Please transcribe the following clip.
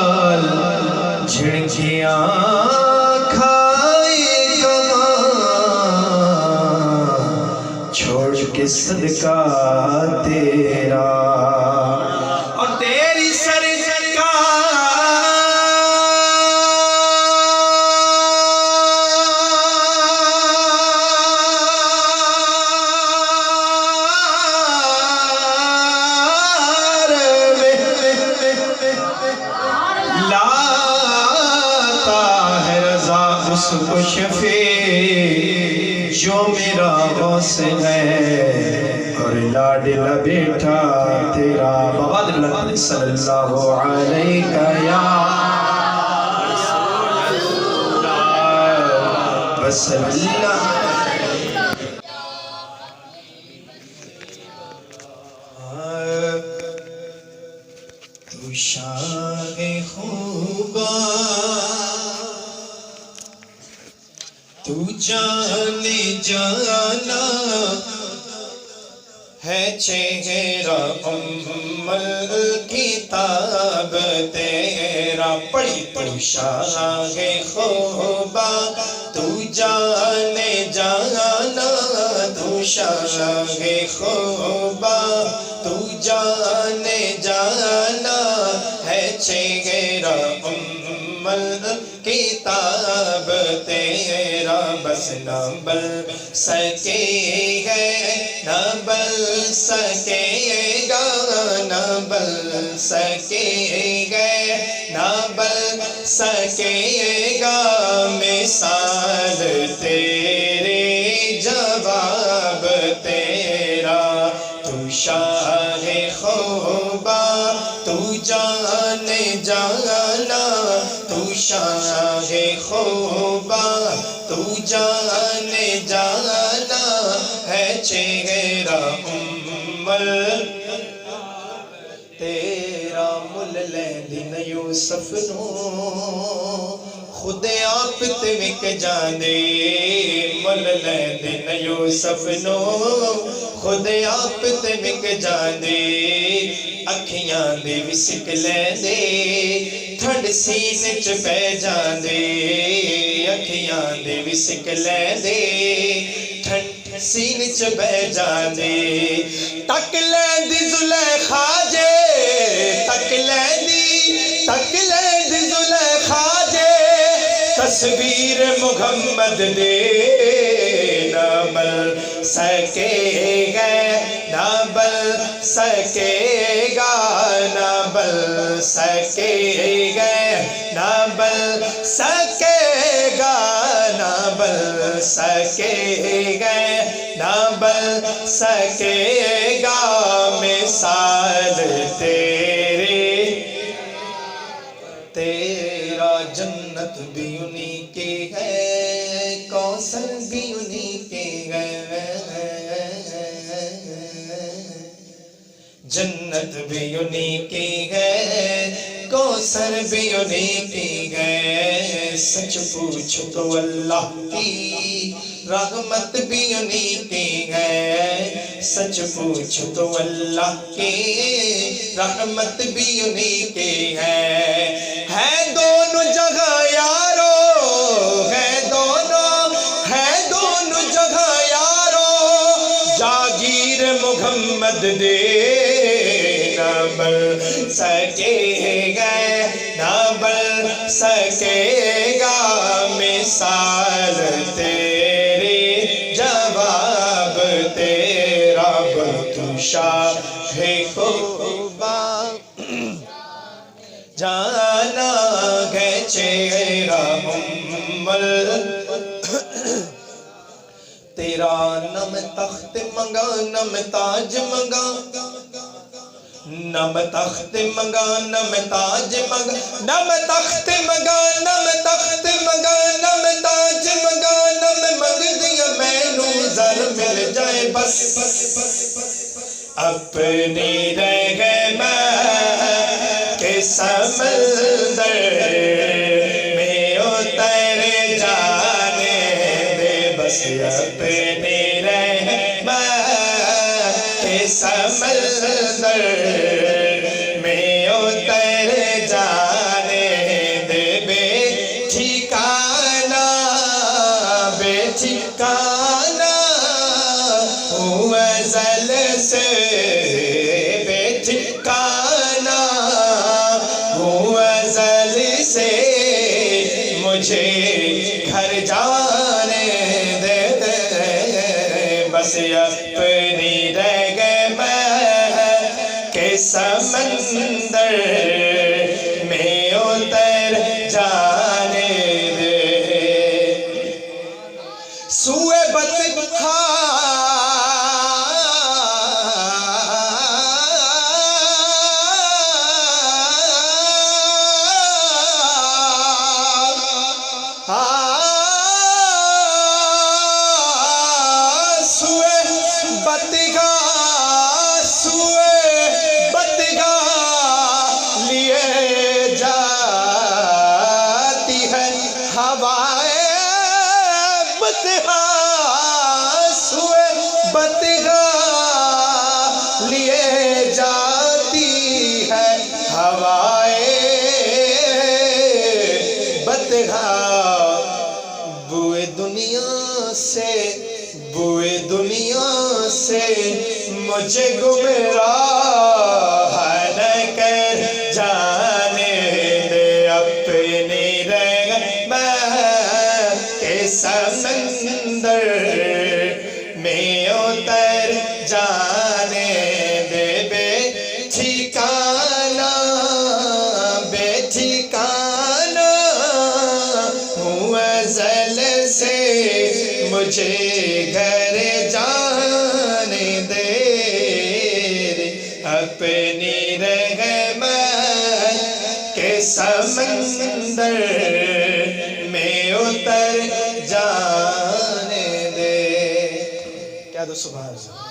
نال جھڑکیاں کھائے کہاں چھوڑ کے صدقہ تیرا اور تیری اس کو شفیع جو میرا غوث ہے اور لاڈلا بیٹا تیرا بابا دلال صلی اللہ علیہ یا رسول اللہ وصل اللہ تو شاہ خوبا تو جانے جانا ہے چہرہ ام الکتاب تیرا پڑھی تو شاہ خوبا تو جانے جانا تو شاہ خوبا تو جانے جانا ہے چہرہ ام الکتاب تیرا بس نہ بل سکے گا نہ بل سکے گا نہ بل سکے گا نہ بل سکے گا مثال تیرے جواب تیرا تو شاہ خوبا تو جانے جانا تو شاہ خوبا تو جانے جانا ہے چہرہ ام تیرا مل لیندین یوسف نو خود آپ تے وک جاندے مل لیندین یوسف نو خود آپ تے وک جاندے اکھیاں دے وسک لیندے ٹھنڈ سینے چ پہ جاندے اکھیاں دے وسک لیندے ٹھنڈ سینے چ پہ جاندے تک لیندی زلیخا جے تک لیندی زلیخا جے تصویر محمد دے نہ بل سکے گا نہ بل سکے گا نہ بل سکے گا نہ بل سکے گا نہ بل سکے گا نہ بل سکے گا مثال تیرا جنت بھی انہی کی ہے کوثر بھی انہی کی ہے جنت بھی انہی کی ہے کوثر بھی انہی کی ہے سچ پوچھو تو اللہ کی رحمت بھی انہی کی ہے سچ پوچھو تو اللہ کی رحمت بھی انہی کی ہے دونوں جگہ یارو ہے دونوں جگہ یارو جاگیر محمد دے نہ بل سکے گا نہ بل سکے گا مثال تیرے جواب تیرا تو شاہ خوبا جانا گے چہرہ ام تیرا نم تخت منگا نم تاج منگا نم تخت منگا نم تاج منگا نم تخت منگا نم تخت منگا نم تاج منگا نم منگ دیا میں نو زر مل جائے بس اپنی رہ گئے میں کہ سمندر میں اتر جانے دے بس اپنی رحمت کے سمندر میں اتر جانے ٹھکانا ہوں ازل سے بے ٹھکانا ہوں ازل سے مجھے گھر جانے دے بس اپنی رہ گئے میں کہ سمندر میں اتر جانے دے سوئے بطحا لیے جاتی ہے ہوائے بطحا سوئے بطحا لیے جاتی ہے ہوائے بطحا بوئے دنیا سے مجھے گمراہ نہ کر جانے دے اپنی رنگ میں کہ سمندر میں اتر جانے دے بے ٹھکانا ہوں ازل سے مجھے گھر جانے دے اپنی رنگ میں کہ سمندر میں اتر جانے دے کیا دو سبحان اللہ